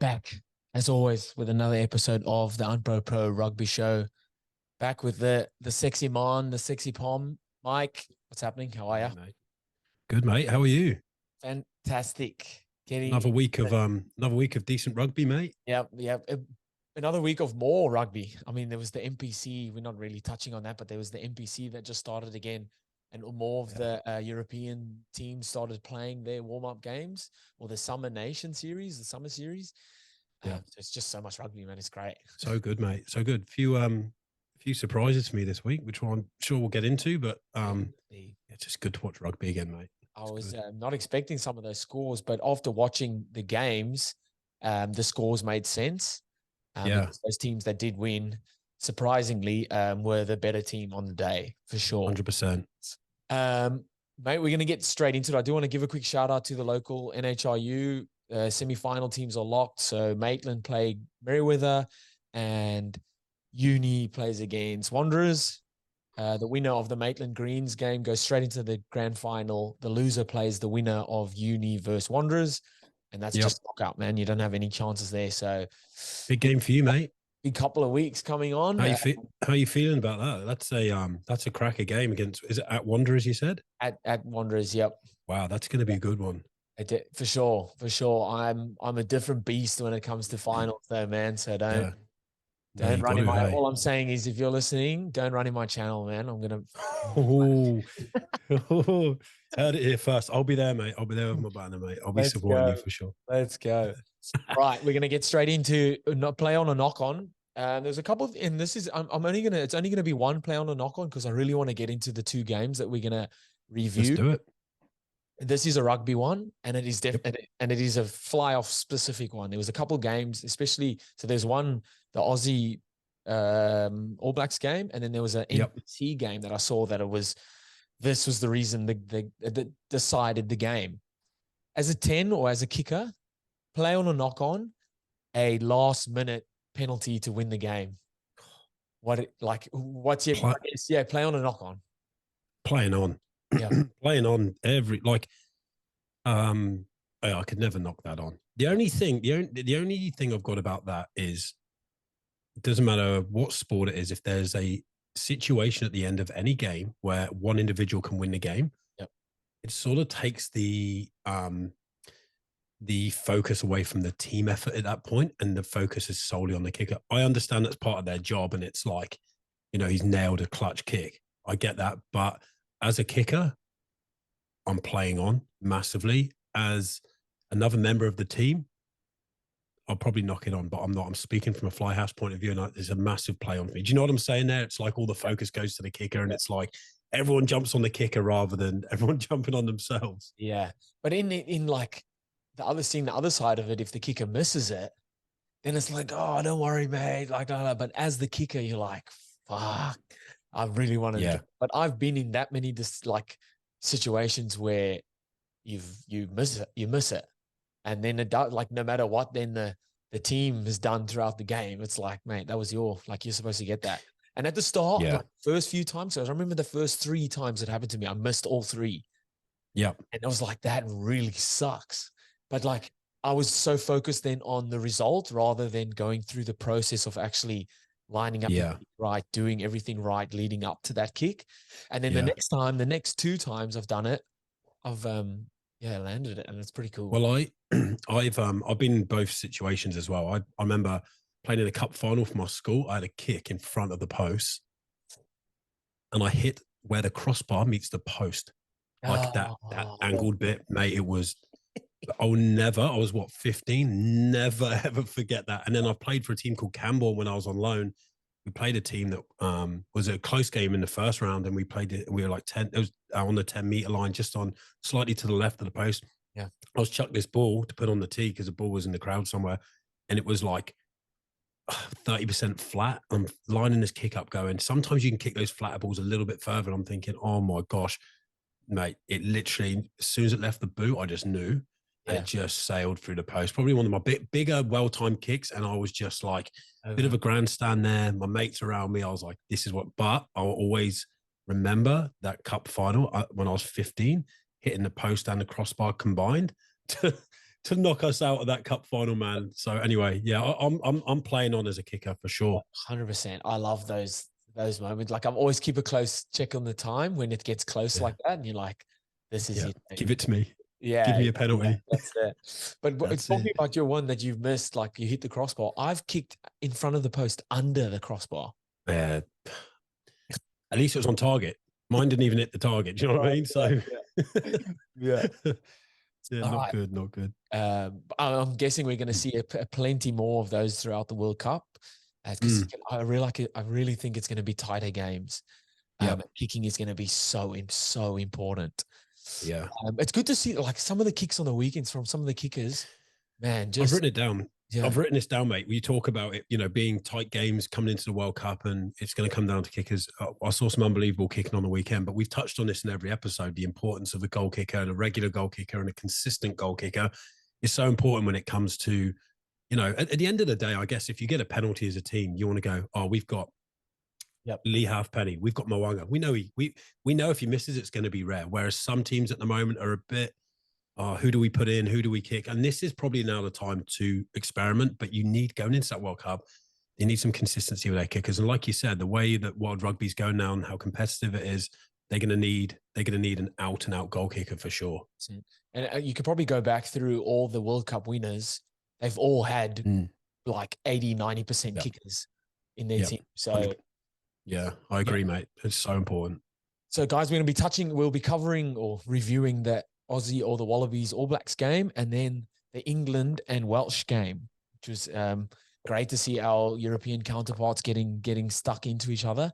back, as always, with another episode of the Unpro Pro Rugby Show. Back with the sexy Mon, the sexy Pom. Mike, what's happening? How are you? Mate. Good, mate. How are you? Fantastic. Another week of decent rugby, mate. Yeah. Another week of more rugby. I mean, there was the NPC. We're not really touching on that, but there was the NPC that just started again, and more of the European teams started playing their warm-up games, or the Summer Nation series, the Summer series. So it's just so much rugby, man. It's great. So good, mate. So good. Few surprises for me this week, which I'm sure we'll get into, but it's just good to watch rugby again, mate. I was not expecting some of those scores, but after watching the games, the scores made sense. Those teams that did win, surprisingly, were the better team on the day, for sure. 100%. Mate, we're going to get straight into it. I do want to give a quick shout out to the local NHRU. Semi-final teams are locked. So Maitland played Merriweather and Uni plays against Wanderers. The winner of the Maitland Greens game goes straight into the grand final. The loser plays the winner of Uni versus Wanderers. And that's just knockout, man. You don't have any chances there. So big game for you, mate. Big couple of weeks coming on. How you feeling about that? That's a cracker game against, is it at Wanderers, you said? At Wanderers, yep. Wow, that's going to be a good one. For sure. I'm a different beast when it comes to finals though, man. So don't run in my. All I'm saying is, if you're listening, don't run in my channel, man. I'm gonna. Heard it here first. I'll be there, mate. I'll be there with my banner, mate. I'll be supporting you for sure. Let's go. Right, we're gonna get straight into play on a knock on. There's a couple of, and this is it's only gonna be one play on a knock on because I really want to get into the two games that we're gonna review. Let's do it. This is a rugby one, and it is and it is a fly-off specific one. There was a couple of games, especially, so there's one, the Aussie All Blacks game, and then there was an NPC game that I saw that this was the reason that decided the game. As a 10 or as a kicker, play on a knock-on, a last-minute penalty to win the game. What's your play on a knock-on? Playing on. Yeah. Playing on I could never knock that on. The only thing I've got about that is it doesn't matter what sport it is, if there's a situation at the end of any game where one individual can win the game, it sort of takes the focus away from the team effort at that point, and the focus is solely on the kicker. I understand that's part of their job, and it's like, he's nailed a clutch kick. I get that, but as a kicker, I'm playing on massively. As another member of the team, I'll probably knock it on, but I'm not. I'm speaking from a fly house point of view, and there's a massive play on for me. Do you know what I'm saying there? It's like all the focus goes to the kicker, and it's like everyone jumps on the kicker rather than everyone jumping on themselves. Yeah. But in like the other side of it, if the kicker misses it, then it's like, oh, don't worry, mate. But as the kicker, you're like, fuck. I really want to, but I've been in that many situations where you miss it, and then it does, like, no matter what, then the team has done throughout the game. It's like, mate, that was you're supposed to get that. And at the start, first few times, so I remember the first 3 times it happened to me, I missed all 3. Yeah, and I was like, that really sucks. But like, I was so focused then on the result rather than going through the process of actually lining up right, doing everything right leading up to that kick. And then the next 2 times I've done it, I've landed it, and it's pretty cool. Well, I've been in both situations as well. I remember playing in a cup final for my school. I had a kick in front of the post, and I hit where the crossbar meets the post, like that angled bit, mate. It was. I was 15, never ever forget that. And then I played for a team called Campbell when I was on loan. We played a team that was a close game in the first round, and we played it, and we were like 10, it was on the 10-meter line, just on slightly to the left of the post. Yeah. I was chucked this ball to put on the tee because the ball was in the crowd somewhere, and it was like 30% flat. I'm lining this kick up going. Sometimes you can kick those flatter balls a little bit further, and I'm thinking, oh my gosh, mate, it literally, as soon as it left the boot, I just knew. And it just sailed through the post. Probably one of my bigger, well-timed kicks. And I was just like a bit of a grandstand there. My mates around me, I was like, this is what. But I'll always remember that cup final when I was 15, hitting the post and the crossbar combined to to knock us out of that cup final, man. So anyway, yeah, I'm playing on as a kicker for sure. 100%. I love those moments. Like I'm always keep a close check on the time when it gets close like that, and you're like, this is it. Give it to me. Yeah, Give me a penalty. that's it. But talking about your one that you've missed, like you hit the crossbar. I've kicked in front of the post under the crossbar. At least it was on target. Mine didn't even hit the target. Do you know what I mean? So yeah. Not good. I'm guessing we're going to see a plenty more of those throughout the World Cup, because I really think it's going to be tighter games. Kicking is going to be so important. Yeah, it's good to see like some of the kicks on the weekends from some of the kickers. Man, I've written it down. Yeah. I've written this down, mate. We talk about it, being tight games coming into the World Cup, and it's going to come down to kickers. I saw some unbelievable kicking on the weekend, but we've touched on this in every episode. The importance of a goal kicker and a regular goal kicker and a consistent goal kicker is so important when it comes to, at the end of the day, I guess if you get a penalty as a team, you want to go, oh, we've got Lee Halfpenny, we've got Mwanga. We know if he misses, it's going to be rare. Whereas some teams at the moment are a bit, who do we put in? Who do we kick? And this is probably now the time to experiment, but you need, going into that World Cup, you need some consistency with their kickers. And like you said, the way that World Rugby's going now and how competitive it is, they're going to need an out and out goal kicker for sure. And you could probably go back through all the World Cup winners. They've all had like 80, 90% kickers in their team. So yeah, I agree, mate. It's so important. So guys, we'll be covering or reviewing the Aussie or the Wallabies All Blacks game, and then the England and Welsh game, which was great to see our European counterparts getting stuck into each other.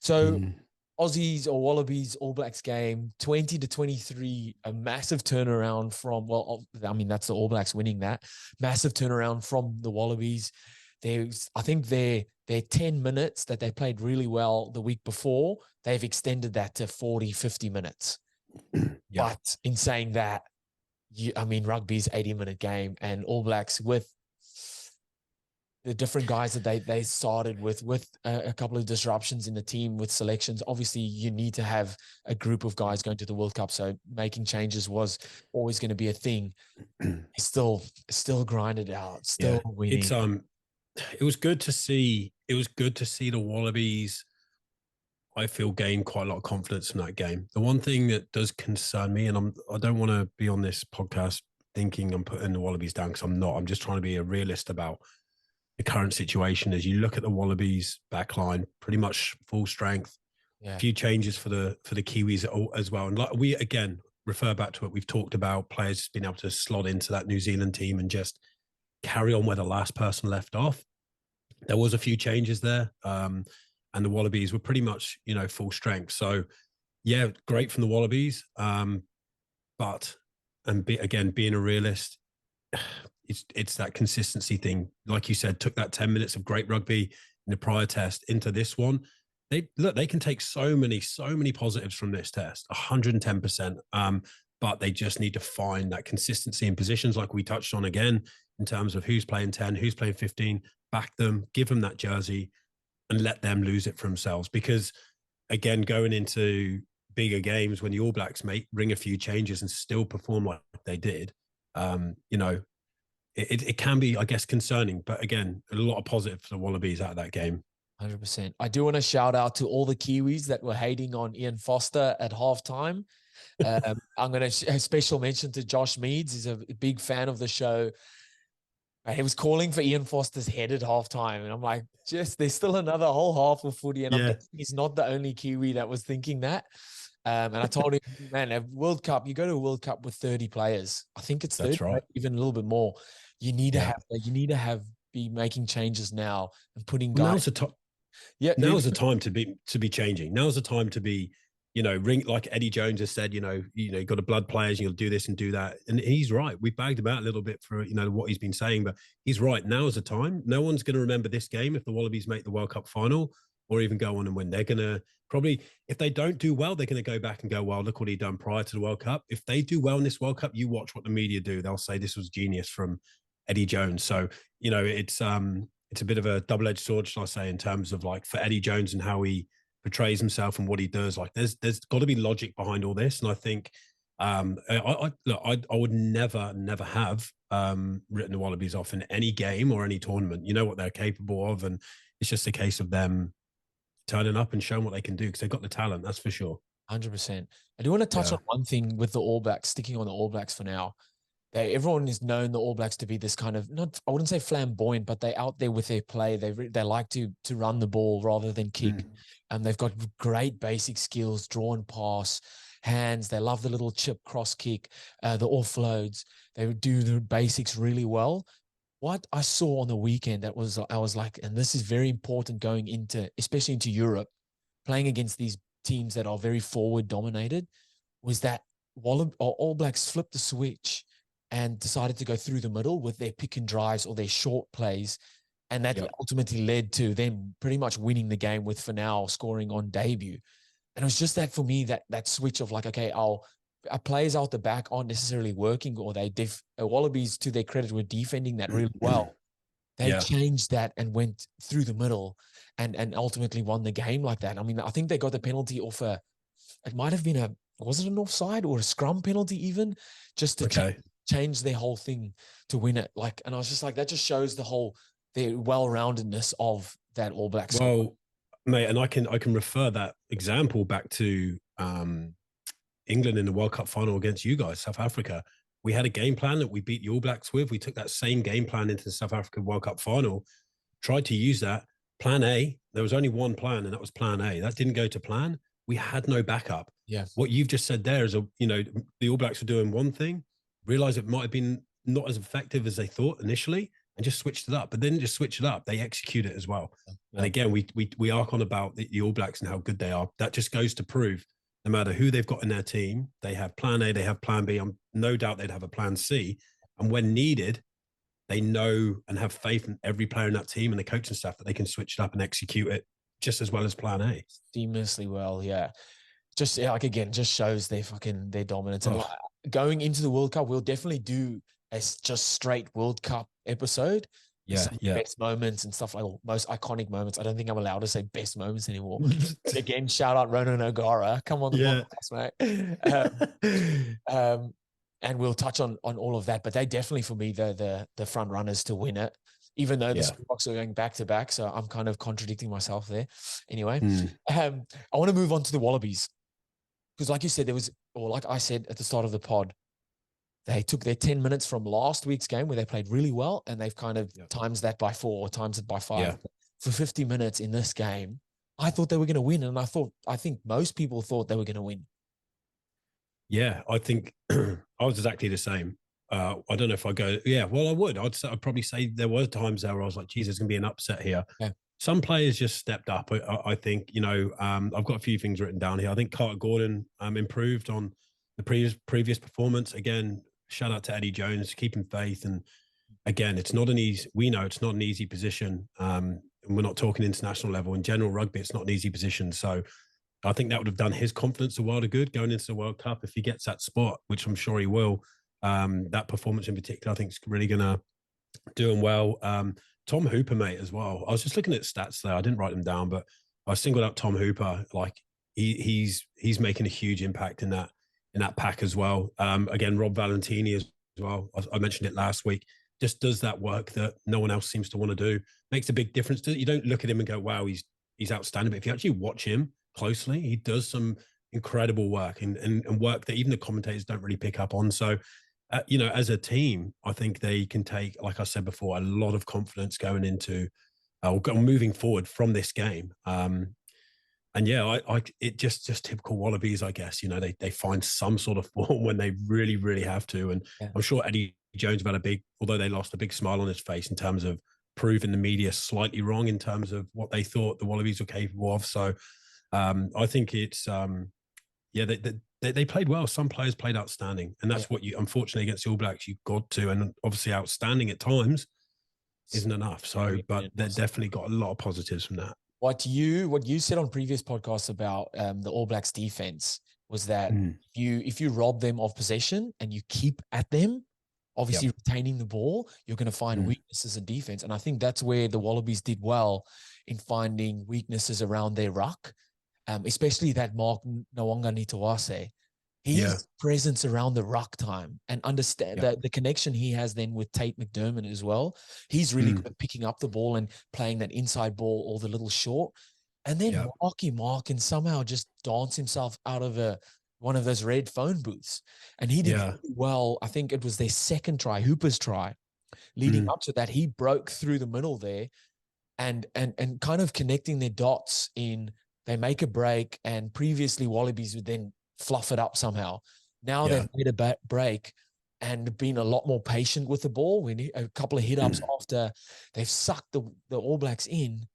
So Aussies or Wallabies All Blacks game, 20-23, a massive turnaround from, that's the All Blacks winning that. Massive turnaround from the Wallabies. I think their 10 minutes that they played really well the week before, they've extended that to 40, 50 minutes. But in saying that, rugby's 80-minute game, and All Blacks with the different guys that they started with a couple of disruptions in the team with selections. Obviously, you need to have a group of guys going to the World Cup, so making changes was always going to be a thing. Still grinded out, still winning. It was good to see. It was good to see the Wallabies, I feel, gain quite a lot of confidence in that game. The one thing that does concern me, and I don't want to be on this podcast thinking I'm putting the Wallabies down, because I'm not. I'm just trying to be a realist about the current situation. As you look at the Wallabies backline, pretty much full strength. A few changes for the Kiwis as well. And like we again refer back to it, we've talked about players being able to slot into that New Zealand team and just carry on where the last person left off. There was a few changes there, and the Wallabies were pretty much, full strength. So, yeah, great from the Wallabies. But being a realist, it's that consistency thing. Like you said, took that 10 minutes of great rugby in the prior test into this one. They can take so many positives from this test, 110%. But they just need to find that consistency in positions, like we touched on again, in terms of who's playing 10, who's playing 15, back them, give them that jersey, and let them lose it for themselves. Because, again, going into bigger games when the All Blacks bring a few changes and still perform like they did, it can be, I guess, concerning. But, again, a lot of positive for the Wallabies out of that game. 100%. I do want to shout out to all the Kiwis that were hating on Ian Foster at halftime. I'm going to a special mention to Josh Meads. He's a big fan of the show. He was calling for Ian Foster's head at halftime. And I'm like, there's still another whole half of footy. And I'm guessing he's not the only Kiwi that was thinking that. And I told him, man, a World Cup, you go to a World Cup with 30 players. I think it's 30, that's right, even a little bit more. You need to be making changes now and putting guys. Now's the time. Yeah, now's the time to be changing. Now's the time to be, ring, like Eddie Jones has said, you got to blood players, you'll do this and do that. And he's right. We bagged him out a little bit for, what he's been saying, but he's right. Now is the time. No one's going to remember this game if the Wallabies make the World Cup final or even go on and win. They're going to probably, if they don't do well, they're going to go back and go, well, look what he done prior to the World Cup. If they do well in this World Cup, you watch what the media do. They'll say this was genius from Eddie Jones. So, it's a bit of a double-edged sword, shall I say, in terms of, like, for Eddie Jones and how he portrays himself and what he does. Like, there's got to be logic behind all this. And I think Look, I would never have written the Wallabies off in any game or any tournament. You know what they're capable of, and it's just a case of them turning up and showing what they can do because they've got the talent. That's for sure. 100%. I do want to touch Yeah. on one thing with the All Blacks, sticking on the All Blacks for now. Everyone is known the All Blacks to be this kind of, not, I wouldn't say flamboyant, but they out there with their play. They like to run the ball rather than kick. And they've got great basic skills, drawn pass, hands. They love the little chip cross kick, the offloads. They do the basics really well. What I saw on the weekend, I was like, and this is very important going into, especially into Europe, playing against these teams that are very forward dominated, was that All Blacks flipped the switch and decided to go through the middle with their pick and drives or their short plays. And that ultimately led to them pretty much winning the game with Finau scoring on debut. And it was just that for me, that switch of like, okay, our players out the back aren't necessarily working, or Wallabies, to their credit, were defending that really well. They changed that and went through the middle and ultimately won the game like that. I mean, I think they got the penalty off it might have been was it an offside or a scrum penalty even, just to change their whole thing to win it. Like, and I was just like, that just shows their well-roundedness of that All Blacks. Well, mate, and I can refer that example back to England in the World Cup final against you guys, South Africa. We had a game plan that we beat the All Blacks with. We took that same game plan into the South Africa World Cup final, tried to use that. Plan A, there was only one plan, and that was plan A. That didn't go to plan. We had no backup. Yeah. What you've just said there is, the All Blacks were doing one thing, realized it might have been not as effective as they thought initially, and just switched it up. But then just switch it up, they execute it as well. Yeah. And again, we arc on about the All Blacks and how good they are. That just goes to prove no matter who they've got in their team, they have plan A, they have plan B. I'm no doubt they'd have a plan C. And when needed, they know and have faith in every player in that team and the coaching staff that they can switch it up and execute it just as well as plan A. Seamlessly well, yeah. Just again, just shows their dominance. And going into the World Cup, we'll definitely do a just straight World Cup episode. Best moments and stuff, like most iconic moments. I don't think I'm allowed to say best moments anymore. Again, shout out Ronan O'Gara. Come on the podcast, mate. And we'll touch on all of that. But they definitely, for me, the front runners to win it, even though the Springboks are going back to back. So I'm kind of contradicting myself there. Anyway, I want to move on to the Wallabies. Because like you said, like I said at the start of the pod, they took their 10 minutes from last week's game where they played really well, and they've kind of times that by 4 or times it by 5. Yeah. For 50 minutes in this game, I thought they were going to win, and I think most people thought they were going to win. Yeah, I think I was exactly the same. I don't know if I go, well, I would. I'd probably say there were times there where I was like, geez, there's going to be an upset here. Yeah. Some players just stepped up. I think, I've got a few things written down here. I think Carter Gordon improved on the previous performance. Again, shout out to Eddie Jones, keeping faith. And again, we know it's not an easy position. And we're not talking international level. In general rugby, it's not an easy position. So I think that would have done his confidence a world of good going into the World Cup if he gets that spot, which I'm sure he will. That performance in particular, I think is really going to do him well. Tom Hooper, mate, as well. I was just looking at stats there. I didn't write them down, but I singled out Tom Hooper. Like he's making a huge impact in that pack as well. Again, Rob Valentini as well. I mentioned it last week. Just does that work that no one else seems to want to do. Makes a big difference. You don't look at him and go, wow, he's outstanding. But if you actually watch him closely, he does some incredible work and work that even the commentators don't really pick up on. So, as a team, I think they can take, like I said before, a lot of confidence going into moving forward from this game. And yeah, it just typical Wallabies, I guess. They find some sort of form when they really, really have to. And I'm sure Eddie Jones have had although they lost, a big smile on his face in terms of proving the media slightly wrong in terms of what they thought the Wallabies were capable of. So I think it's, they played well. Some players played outstanding. And that's what unfortunately, against the All Blacks, you've got to. And obviously outstanding at times isn't enough. So, but they've definitely got a lot of positives from that. What you said on previous podcasts about the All Blacks defense was that if you rob them of possession and you keep at them, obviously retaining the ball, you're going to find weaknesses in defense. And I think that's where the Wallabies did well in finding weaknesses around their ruck, especially that Mark Nawanga Nitawase. Yeah. his presence around the ruck time and understand Yeah. that the connection he has then with Tate McDermott as well. He's really good at picking up the ball and playing that inside ball or the little short. And then Mark can somehow just dance himself out of one of those red phone booths. And he did really well. I think it was their second try, Hooper's try. Leading up to that, he broke through the middle there and kind of connecting their dots in they make a break, and previously Wallabies would then fluff it up somehow. Now they've made a break and been a lot more patient with the ball. We need a couple of hit ups after they've sucked the All Blacks in,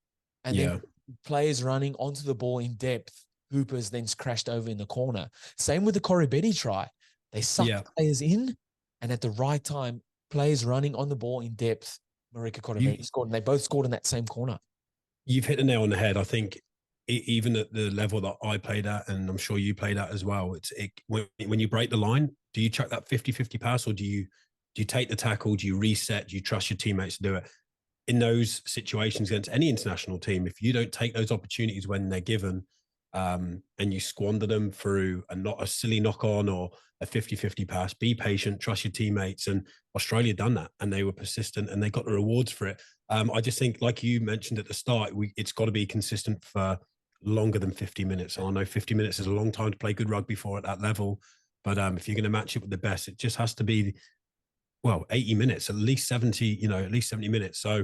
and then players running onto the ball in depth. Hooper's then crashed over in the corner. Same with the Corribetti try. They sucked players in, and at the right time, players running on the ball in depth. Marika Corribetti scored, and they both scored in that same corner. You've hit the nail on the head. I think even at the level that I played at, and I'm sure you played at as well, when you break the line, do you chuck that 50-50 pass, or do you take the tackle? Do you reset? Do you trust your teammates to do it? In those situations against any international team, if you don't take those opportunities when they're given, and you squander them through a silly knock on or a 50-50 pass, be patient, trust your teammates. And Australia done that, and they were persistent, and they got the rewards for it. I just think, like you mentioned at the start, it's got to be consistent for longer than 50 minutes. And I know 50 minutes is a long time to play good rugby for at that level. But if you're going to match it with the best, it just has to be, 80 minutes, at least 70, at least 70 minutes. So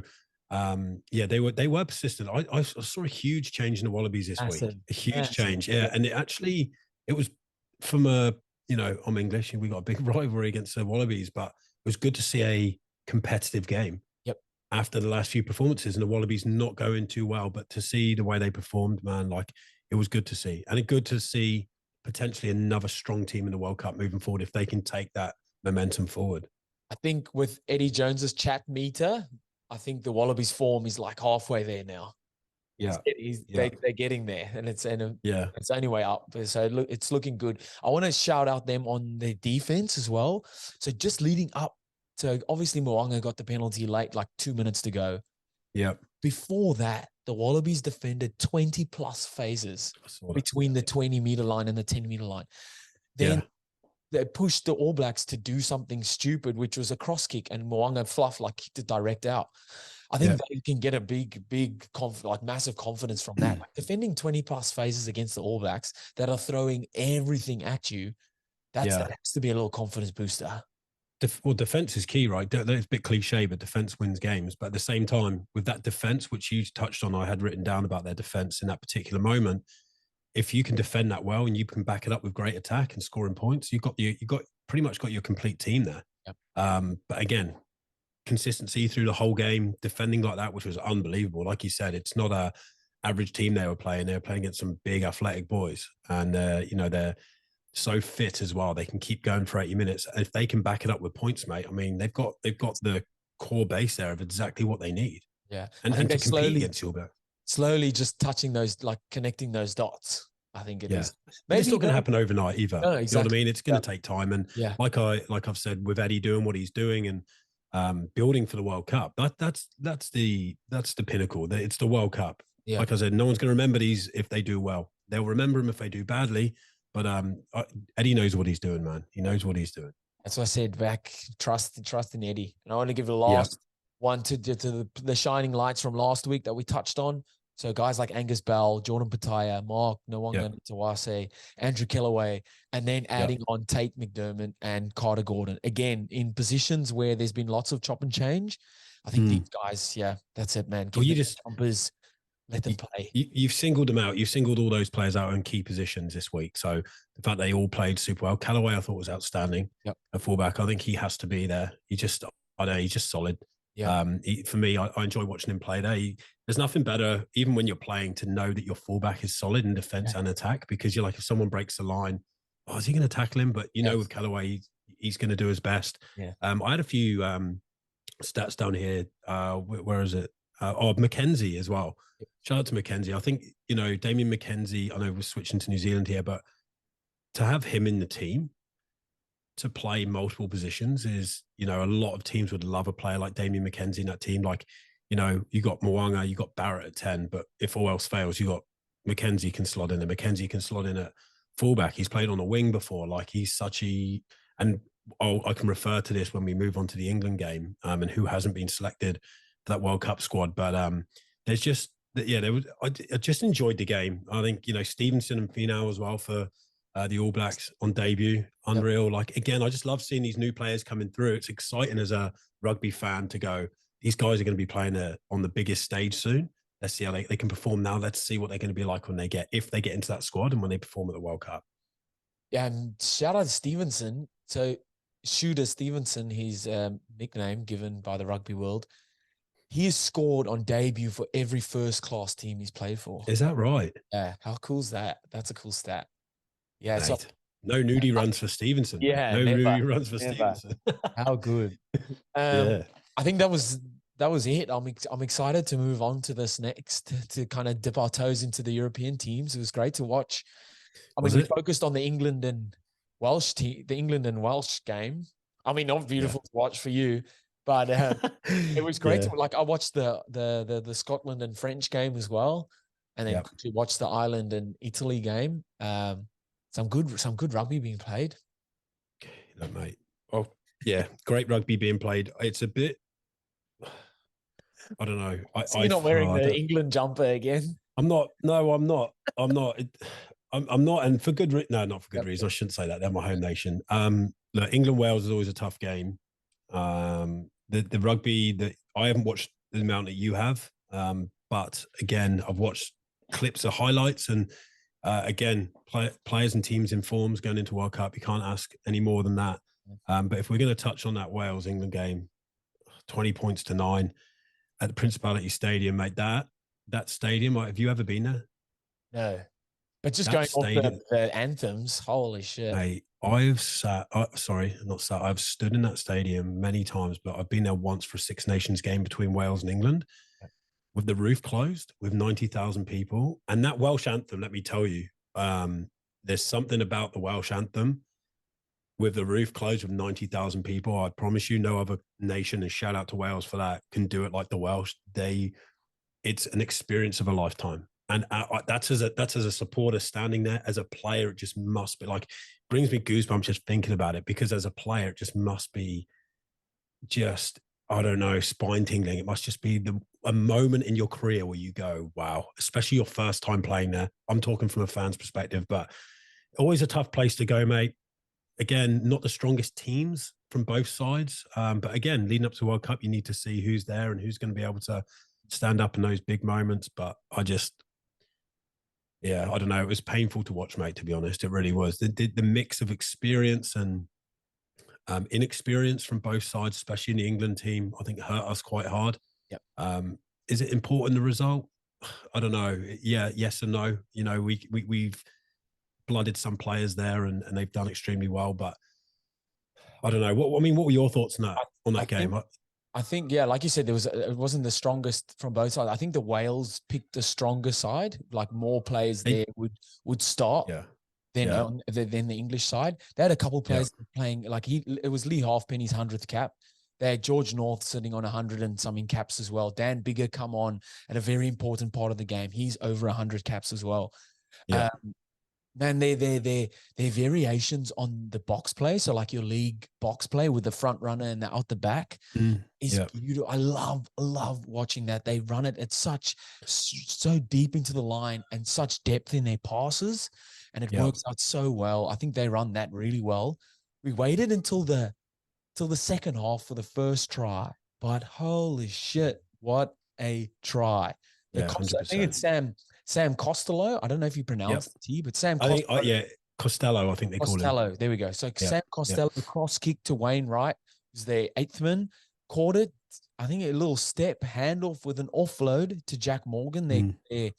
they were persistent. I saw a huge change in the Wallabies this week. A huge change. Yeah. And it was from I'm English and we got a big rivalry against the Wallabies, but it was good to see a competitive game. Yep. After the last few performances and the Wallabies not going too well, but to see the way they performed, man, like it was good to see. And it's good to see potentially another strong team in the World Cup moving forward if they can take that momentum forward. I think with Eddie Jones's chat meter, I think the Wallabies form is like halfway there now. Yeah, they're getting there, and it's only way up. So it's looking good. I want to shout out them on their defense as well. So just leading up to, obviously Mo'unga got the penalty late, like 2 minutes to go. Yeah. Before that, the Wallabies defended 20 plus phases between the 20-meter line and the 10-meter line. Then they pushed the All Blacks to do something stupid, which was a cross kick, and Mo'unga fluff kicked it direct out. I think that you can get a big, massive confidence from that. Like defending 20 plus phases against the All Blacks that are throwing everything at you, that has to be a little confidence booster. Defense is key, right? It's a bit cliche, but defense wins games. But at the same time, with that defense, which you touched on, I had written down about their defense in that particular moment. If you can defend that well and you can back it up with great attack and scoring points, you got pretty much got your complete team there. Yep. But again, consistency through the whole game, defending like that, which was unbelievable. Like you said, it's not a average team they were playing. They were playing against some big athletic boys, and they're so fit as well. They can keep going for 80 minutes. If they can back it up with points, mate, I mean, they've got the core base there of exactly what they need. Yeah, and to compete against your back. Slowly just touching those, connecting those dots. I think it is. Maybe it's not going to happen overnight either. No, exactly. You know what I mean? It's going to take time. And like I've said, with Eddie doing what he's doing and building for the World Cup, that's the pinnacle. It's the World Cup. Yeah. Like I said, no one's going to remember these if they do well. They'll remember them if they do badly. But Eddie knows what he's doing, man. He knows what he's doing. That's what I said back. Trust in Eddie. And I want to give a last one to the shining lights from last week that we touched on. So guys like Angus Bell, Jordan Pataya, Mark Nwanga Tawase, Andrew Kellaway, and then adding on Tate McDermott and Carter Gordon. Again, in positions where there's been lots of chop and change. I think these guys, that's it, man. Well, you just jumpers, let them play. You've singled them out. You've singled all those players out in key positions this week. So the fact they all played super well. Callaway, I thought, was outstanding. Yep. A fullback. I think he has to be there. He's just solid. Yeah. For me, I enjoy watching him play there. There's nothing better, even when you're playing, to know that your fullback is solid in defense and attack, because you're like, if someone breaks the line, is he going to tackle him? But with Callaway, he's going to do his best. Yeah. I had a few stats down here. Where is it? Mackenzie as well. Shout out to Mackenzie. I think, Damien Mackenzie, I know we're switching to New Zealand here, but to have him in the team to play multiple positions is, a lot of teams would love a player like Damien Mackenzie in that team. Like, you got Mo'unga, you got Barrett at 10, but if all else fails, you got Mackenzie can slot in, and Mackenzie can slot in at fullback. He's played on a wing before. Like he's such a, and I can refer to this when we move on to the England game, and who hasn't been selected for that World Cup squad. But there's just, yeah, I just enjoyed the game. I think, Stevenson and Finau as well for the All Blacks on debut. Unreal. Yep. Like, again, I just love seeing these new players coming through. It's exciting as a rugby fan to go, these guys are going to be playing on the biggest stage soon. Let's see how they can perform now. Let's see what they're going to be like if they get into that squad and when they perform at the World Cup. Yeah, and shout out to Stevenson. So Shooter Stevenson, his nickname given by the rugby world, he has scored on debut for every first-class team he's played for. Is that right? Yeah, how cool is that? That's a cool stat. Yeah, so no nudie runs for Stevenson. Yeah, no nudie runs for Stevenson. How good. Yeah. I think that was it. I'm excited to move on to this next, to kind of dip our toes into the European teams. It was great to watch. I mean, we focused on the England and Welsh game. I mean, not beautiful to watch for you, but it was great to, like, I watched the Scotland and French game as well, and then quickly watched the Ireland and Italy game. Some good rugby being played. Look, mate. Oh, yeah, great rugby being played. It's a bit, I don't know. So you're not wearing the England jumper again? I'm not. No, I'm not. I'm not. I'm not. And for good reason. No, not for good reason. I shouldn't say that. They're my home nation. Look, England-Wales is always a tough game. The rugby that I haven't watched the amount that you have. But again, I've watched clips of highlights, and again, players and teams in forms going into World Cup. You can't ask any more than that. But if we're going to touch on that Wales-England game, 20 points to 9 at the Principality Stadium, mate, that stadium, have you ever been there? No. But just going off the anthems, holy shit. Mate, I've stood in that stadium many times, but I've been there once for a Six Nations game between Wales and England with the roof closed with 90,000 people. And that Welsh anthem, let me tell you, there's something about the Welsh anthem with the roof closed with 90,000 people. I promise you no other nation, and shout out to Wales for that, can do it like the Welsh. It's an experience of a lifetime. And that's as a supporter standing there. As a player, it just must be like, brings me goosebumps just thinking about it, because as a player, it just must be just, I don't know, spine tingling. It must just be a moment in your career where you go, wow, especially your first time playing there. I'm talking from a fan's perspective, but always a tough place to go, mate. Again, not the strongest teams from both sides. But again, leading up to the World Cup, you need to see who's there and who's going to be able to stand up in those big moments. But I don't know. It was painful to watch, mate, to be honest. It really was. The mix of experience and inexperience from both sides, especially in the England team, I think hurt us quite hard. Yep. Is it important, the result? I don't know. Yeah, yes and no. We've blooded some players there and they've done extremely well, but I don't know. What were your thoughts on that game? I think, like you said, it wasn't the strongest from both sides. I think the Wales picked the stronger side, like more players there would start than the English side. They had a couple of players playing, like it was Lee Halfpenny's 100th cap. They had George North sitting on 100 and something caps as well. Dan Biggar come on at a very important part of the game. He's over 100 caps as well. Yeah. Man, their variations on the box play, so like your league box play with the front runner and the out the back is beautiful. I love watching that. They run it at so deep into the line and such depth in their passes, and it works out so well. I think they run that really well. We waited until the second half for the first try, but holy shit, what a try! I think it's Sam Costello. I don't know if you pronounce the T, but Sam Costello. Costello, I think they call him. Costello, there we go. So Sam Costello, cross kick to Wainwright, who's their 8th man, caught it. I think a little step handoff with an offload to Jack Morgan, the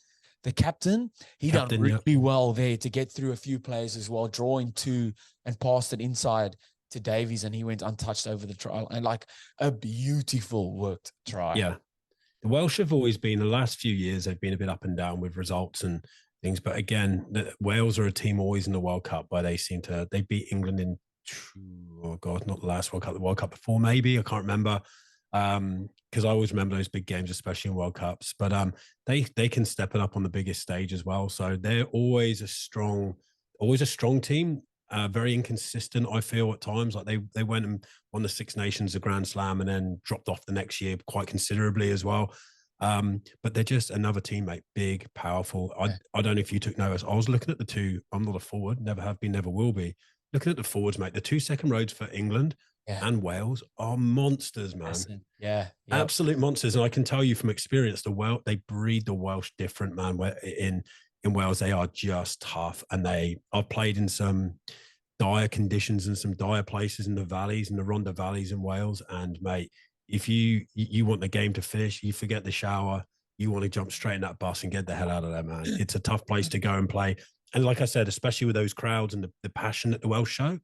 captain. He done really well there to get through a few players as well, drawing two and passed it inside to Davies, and he went untouched over the trial. And like a beautiful worked try. Yeah. The Welsh have always been, the last few years, they've been a bit up and down with results and things. But again, Wales are a team always in the World Cup where they beat England in, not the last World Cup, the World Cup before maybe, I can't remember. Because I always remember those big games, especially in World Cups. But they can step it up on the biggest stage as well. So they're always a strong always a strong team, very inconsistent, I feel, at times. Like they went and won the Six Nations, a Grand Slam, and then dropped off the next year quite considerably as well. But they're just another teammate, big, powerful. I don't know if you took notice. I was looking at the two. I'm not a forward, never have been, never will be. Looking at the forwards, mate. The 2 second rows for England and Wales are monsters, man. Yeah, Absolute monsters. And I can tell you from experience, they breed the Welsh different, man. Where in Wales, they are just tough, and I've played in some dire conditions and some dire places in the valleys, in the Rhondda valleys in Wales. And mate, if you want the game to finish, you forget the shower, you want to jump straight in that bus and get the hell out of there, man. It's a tough place to go and play. And like I said, especially with those crowds and the passion that the Welsh show.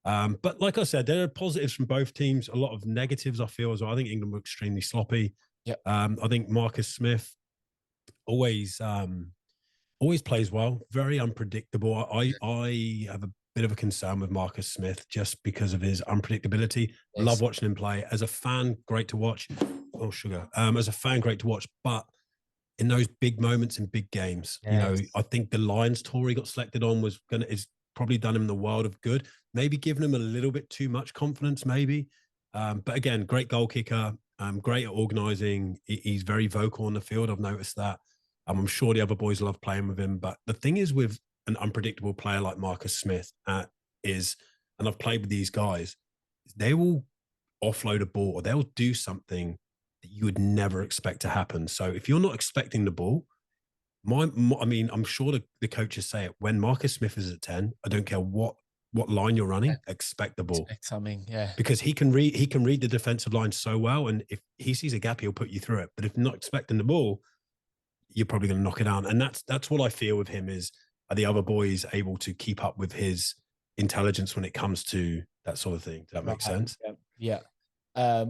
But like I said, there are positives from both teams, a lot of negatives, I feel, as well. I think England were extremely sloppy. I think Marcus Smith always plays well, very unpredictable. I have a bit of a concern with Marcus Smith just because of his unpredictability. Love watching him play. As a fan, great to watch. Oh, sugar. As a fan, great to watch. But in those big moments in big games, you know, I think the Lions tour he got selected on is probably done him the world of good. Maybe giving him a little bit too much confidence, maybe. But again, great goal kicker, great at organising. He's very vocal on the field. I've noticed that. I'm sure the other boys love playing with him. But the thing is with an unpredictable player like Marcus Smith and I've played with these guys, they will offload a ball or they'll do something that you would never expect to happen. So if you're not expecting the ball, I mean, I'm sure the coaches say it. When Marcus Smith is at 10, I don't care what line you're running, expect the ball. Expect something, because he can read the defensive line so well, and if he sees a gap, he'll put you through it. But if not expecting the ball, you're probably going to knock it down. And that's what I feel with him is, are the other boys able to keep up with his intelligence when it comes to that sort of thing? Does that make sense? Yeah.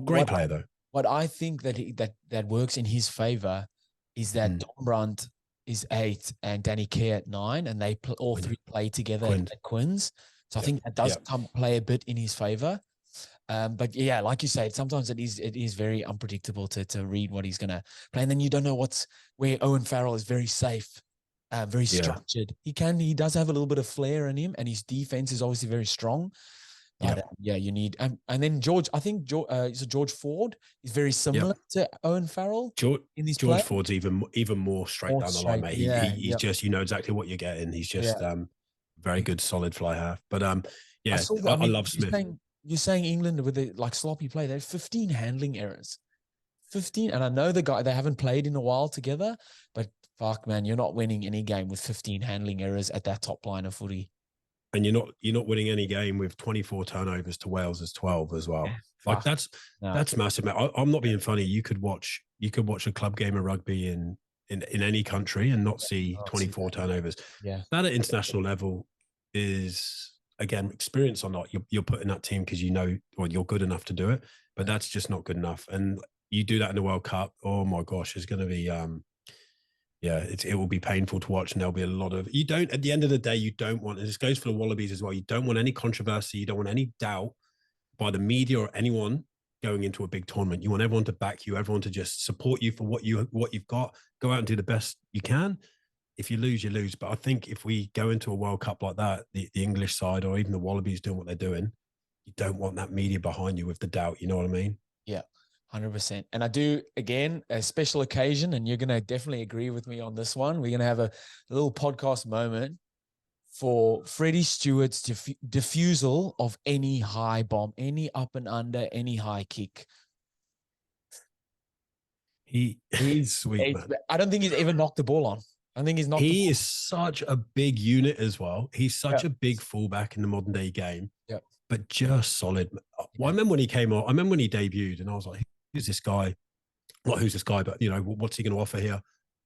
Great player though. What I think that works in his favor is that Dom Brandt is 8 and Danny Kerr at 9, and they all three play together at Quins. So I think that does play a bit in his favor. But yeah, like you say, sometimes it is very unpredictable to read what he's going to play. And then you don't know where Owen Farrell is very safe, very structured. He does have a little bit of flair in him, and his defense is obviously very strong. But you need, and then George Ford is very similar to Owen Farrell. George Ford's even more straight down the line, mate. He's just, you know exactly what you're getting. He's just very good, solid fly half. But I love Smith. You're saying England with the sloppy play, they have 15 handling errors. 15, and I know they haven't played in a while together, but fuck, man, you're not winning any game with 15 handling errors at that top line of footy. And you're not winning any game with 24 turnovers to Wales' 12 as well. That's massive, man. I'm not being funny. You could watch a club game of rugby in any country and not see 24 turnovers. Yeah, that at international level is, again, experience or not, you're putting that team because you know, or you're good enough to do it. But that's just not good enough. And you do that in the World Cup. Oh my gosh, it's going to be it will be painful to watch, and there'll be a lot of, at the end of the day, you don't want, and this goes for the Wallabies as well, you don't want any controversy, you don't want any doubt by the media or anyone going into a big tournament. You want everyone to back you, everyone to just support you for what you've got, go out and do the best you can. If you lose, you lose. But I think if we go into a World Cup like that, the English side or even the Wallabies doing what they're doing, you don't want that media behind you with the doubt, you know what I mean? Yeah. 100%. And I do, again, a special occasion, and you're going to definitely agree with me on this one. We're going to have a little podcast moment for Freddie Stewart's defusal of any high bomb, any up and under, any high kick. He's sweet, man. I don't think he's ever knocked the ball on. I think he's knocked He is such a big unit as well. He's such a big fullback in the modern day game. Yeah. But just solid. Well, I remember when he came on, I remember when he debuted, and I was like, who's this guy? Not who's this guy, but, you know, what's he going to offer here?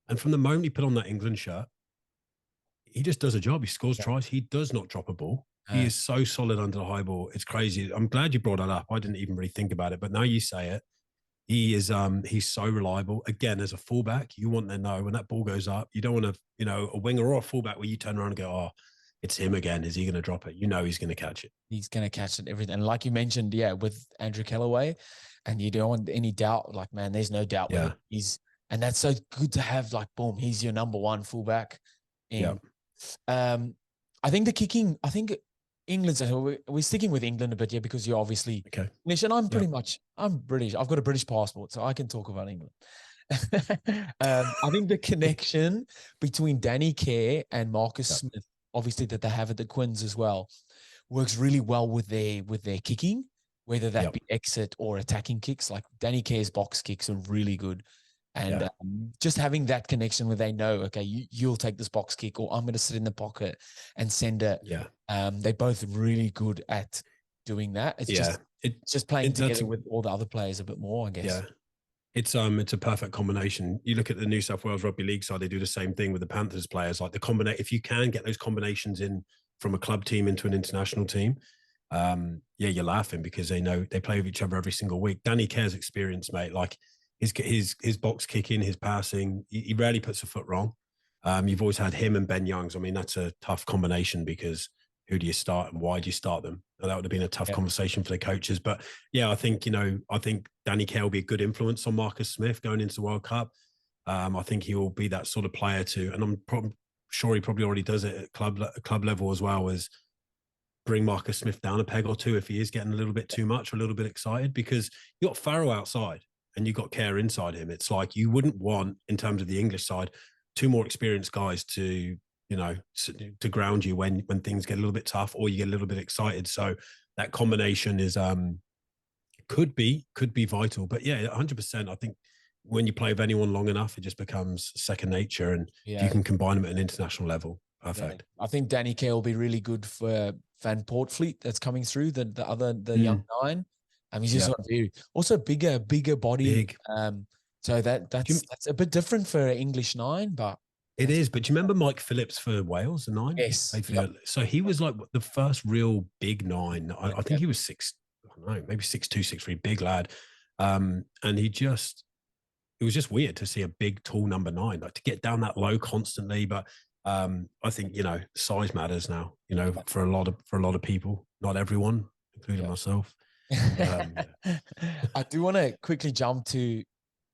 And from the moment he put on that England shirt, he just does a job. He scores tries. He does not drop a ball. He is so solid under the high ball. It's crazy. I'm glad you brought that up. I didn't even really think about it, but now you say it. He is, he's so reliable. Again, as a fullback, you want to know when that ball goes up, you don't want to, you know, a winger or a fullback where you turn around and go, oh, it's him again. Is he going to drop it? You know, he's going to catch it. He's going to catch it, everything. And like you mentioned, with Andrew Kellaway, and you don't want any doubt, like, man, there's no doubt. Yeah. And that's so good to have, like, boom, he's your number one fullback. And, I think the kicking, I think England's, we're sticking with England a bit, yeah, because you're obviously Okay. English, and I'm British. I've got a British passport, so I can talk about England. I think the connection between Danny Care and Marcus Smith, obviously that they have at the Quins as well, works really well with their kicking, whether that be exit or attacking kicks. Like Danny Care's box kicks are really good. And just having that connection where they know, okay, you'll take this box kick, or I'm going to sit in the pocket and send it. Yeah. They're both really good at doing that. It's just playing together with all the other players a bit more, I guess. Yeah. It's a perfect combination. You look at the New South Wales Rugby League side; they do the same thing with the Panthers players. Like the combination, if you can get those combinations in from a club team into an international team, you're laughing because they know they play with each other every single week. Danny Care's experience, mate, like his box kicking, his passing, he rarely puts a foot wrong. You've always had him and Ben Youngs. I mean, that's a tough combination because who do you start and why do you start them? And that would have been a tough conversation for the coaches. But yeah, I think Danny Care will be a good influence on Marcus Smith going into the World Cup. I think he will be that sort of player too. And I'm sure he probably already does it at club level as well, as bring Marcus Smith down a peg or two if he is getting a little bit too much or a little bit excited, because you got Farrell outside and you got Care inside him. It's like you wouldn't want, in terms of the English side, two more experienced guys to ground you when things get a little bit tough or you get a little bit excited. So that combination is could be vital. But yeah, 100%. I think when you play with anyone long enough, it just becomes second nature. And if you can combine them at an international level, perfect. Yeah. I think Danny Care will be really good for Van Portfleet that's coming through, the young nine. He's just also bigger body. So that's a bit different for an English nine, but it is. But do you remember Mike Phillips for Wales, the nine? Yes. So he was like the first real big nine. I think he was 6, I don't know, maybe 6'2", 6'3", big lad. And it was just weird to see a big, tall number 9, like to get down that low constantly. But I think, size matters now, for a lot of people, not everyone, including myself. I do want to quickly jump to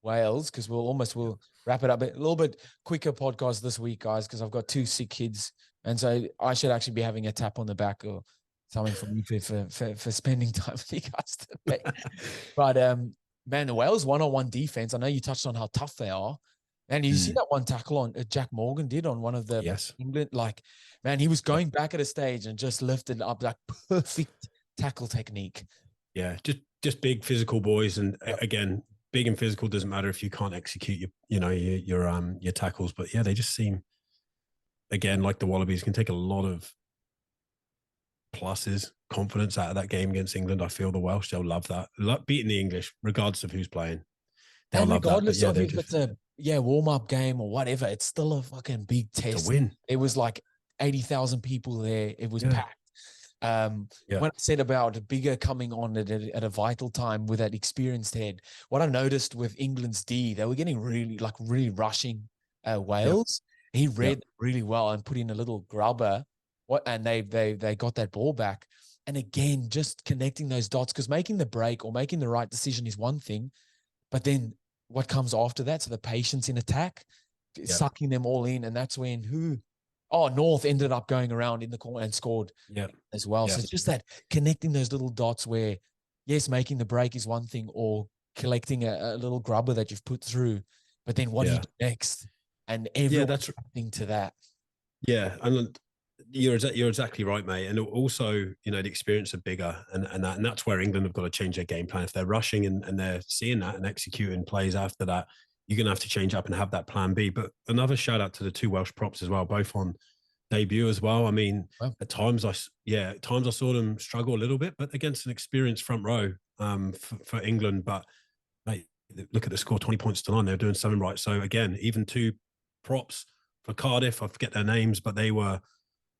Wales because we'll wrap it up a little bit quicker podcast this week, guys, because I've got 2 sick kids, and so I should actually be having a tap on the back or something from you for spending time with you guys today. But man, the Wales one-on-one defense, I know you touched on how tough they are. And you see that one tackle on Jack Morgan did on one of the England, like, man, he was going back at a stage and just lifted up that perfect tackle technique. Yeah, just big physical boys, and again, big and physical doesn't matter if you can't execute your tackles. But yeah, they just seem, again, like the Wallabies, can take a lot of pluses, confidence out of that game against England. I feel the Welsh, they'll love that. Beating the English, regardless of who's playing. They'll love regardless that. of if it's a warm-up game or whatever, it's still a fucking big test. To win. It was like 80,000 people there. It was packed. When I said about bigger coming on at a vital time with that experienced head, what I noticed with England's D, they were getting really rushing Wales. He read really well and put in a little grubber. And they got that ball back. And again, just connecting those dots, because making the break or making the right decision is one thing, but then what comes after that? So the patience in attack, sucking them all in, and that's when North ended up going around in the corner and scored as well. So it's just that connecting those little dots where, yes, making the break is one thing, or collecting a little grubber that you've put through, but then what do you do next? And everyone's reacting to that. Yeah, and you're exactly right, mate. And also, the experience of bigger and that's where England have got to change their game plan. If they're rushing and they're seeing that and executing plays after that, you're going to have to change up and have that plan B. But another shout out to the 2 Welsh props as well, both on debut as well. I mean, at times I saw them struggle a little bit, but against an experienced front row for England. But mate, look at the score, 20 points to 9. They're doing something right. So again, even 2 props for Cardiff, I forget their names, but they were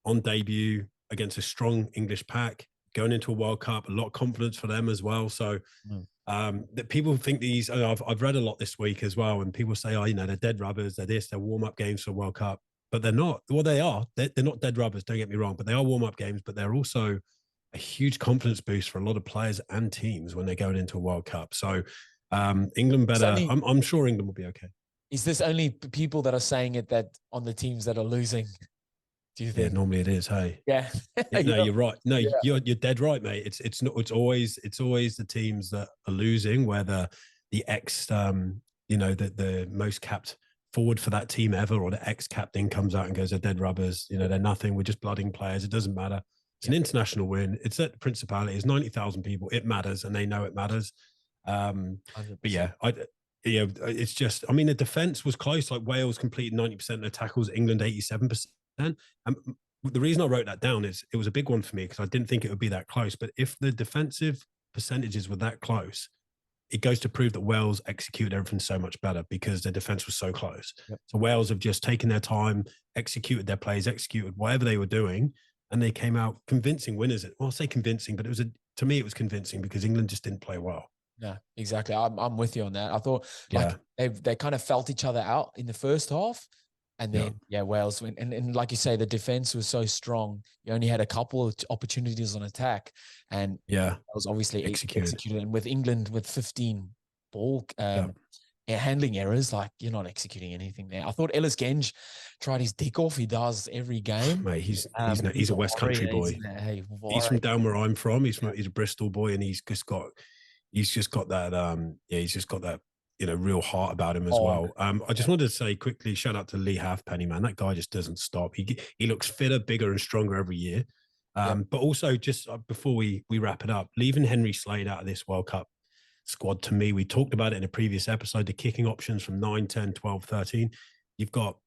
on debut against a strong English pack, going into a World Cup, a lot of confidence for them as well. So that people think these, I've read a lot this week as well, and people say, they're dead rubbers, they're this, they're warm-up games for World Cup, but they're not. Well, they are. They're not dead rubbers, don't get me wrong, but they are warm-up games, but they're also a huge confidence boost for a lot of players and teams when they're going into a World Cup. So England better, I'm sure England will be okay. Is this only people that are saying it that on the teams that are losing? Do you Yeah, think? normally it is. Hey, Yeah. yeah, no, you're right. No, Yeah. you're dead right, mate. It's not. It's always the teams that are losing where the ex the most capped forward for that team ever, or the ex captain comes out and goes, "They're dead rubbers. They're nothing. We're just blooding players. It doesn't matter. It's an international win. It's at the Principality. It's 90,000 people. It matters, and they know it matters." But 100%. yeah, it's just. I mean, the defense was close. Like Wales completed 90% of the tackles, England 87%. The reason I wrote that down is it was a big one for me because I didn't think it would be that close. But if the defensive percentages were that close, it goes to prove that Wales executed everything so much better because their defense was so close. Yep. So Wales have just taken their time, executed their plays, executed whatever they were doing, and they came out convincing winners. Well, I'll say convincing, but to me, it was convincing because England just didn't play well. No, exactly. I'm with you on that. I thought like Yeah. they kind of felt each other out in the first half. And then, Wales went. And like you say, the defense was so strong. You only had a couple of opportunities on attack. And was obviously executed. And with England with 15 ball handling errors, like you're not executing anything there. I thought Ellis Genge tried his dick off. He does every game. Mate, he's a West Country boy. He's from down where I'm from. He's a Bristol boy, and he's just got that he's just got that real heart about him as well. I just wanted to say quickly, shout out to Lee Halfpenny, man. That guy just doesn't stop. He looks fitter, bigger, and stronger every year. But also, just before we wrap it up, leaving Henry Slade out of this World Cup squad, to me, we talked about it in a previous episode, the kicking options from 9, 10, 12, 13. You've got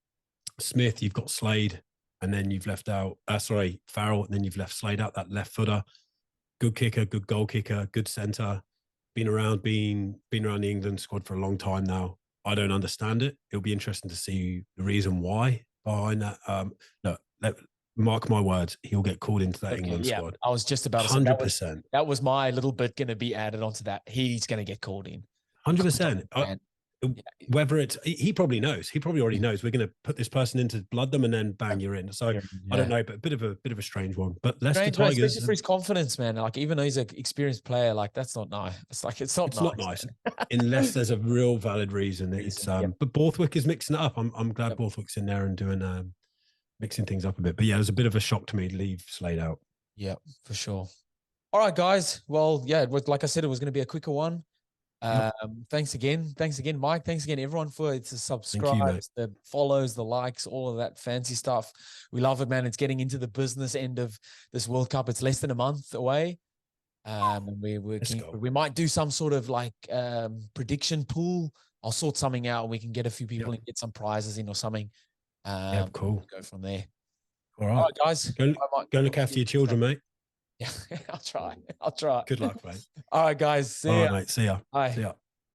Smith, you've got Slade, and then you've left out, Farrell, and then you've left Slade out, that left footer. Good kicker, good goal kicker, good centre. Been around the England squad for a long time now. I don't understand it. It'll be interesting to see the reason why behind that. Mark my words, he'll get called into that England squad. I was just about to say 100%. That was my little bit going to be added onto that. He's going to get called in. 100%. Whether it's, he probably knows. He probably already knows. We're going to put this person into blood them and then bang, you're in. So I don't know, but a bit of a strange one. But Leicester Tigers, especially for his confidence, man. Like even though he's an experienced player, like that's not nice. It's not nice. Unless there's a real valid reason. It's but Borthwick is mixing it up. I'm glad Borthwick's in there and doing mixing things up a bit. But yeah, it was a bit of a shock to me to leave Slade out. Yeah, for sure. All right, guys. Well, like I said, it was going to be a quicker one. Thanks again, Mike. Thanks again, everyone, for the subscribes, the follows, the likes, all of that fancy stuff. We love it, man. It's getting into the business end of this World Cup. It's less than a month away. And we might do some sort of like prediction pool. I'll sort something out and we can get a few people and get some prizes in or something. Cool. Go from there. All right, guys. Go look after your children, mate. Yeah, I'll try. Good luck, mate. All right, guys. See ya. Mate. See ya. Bye. See ya.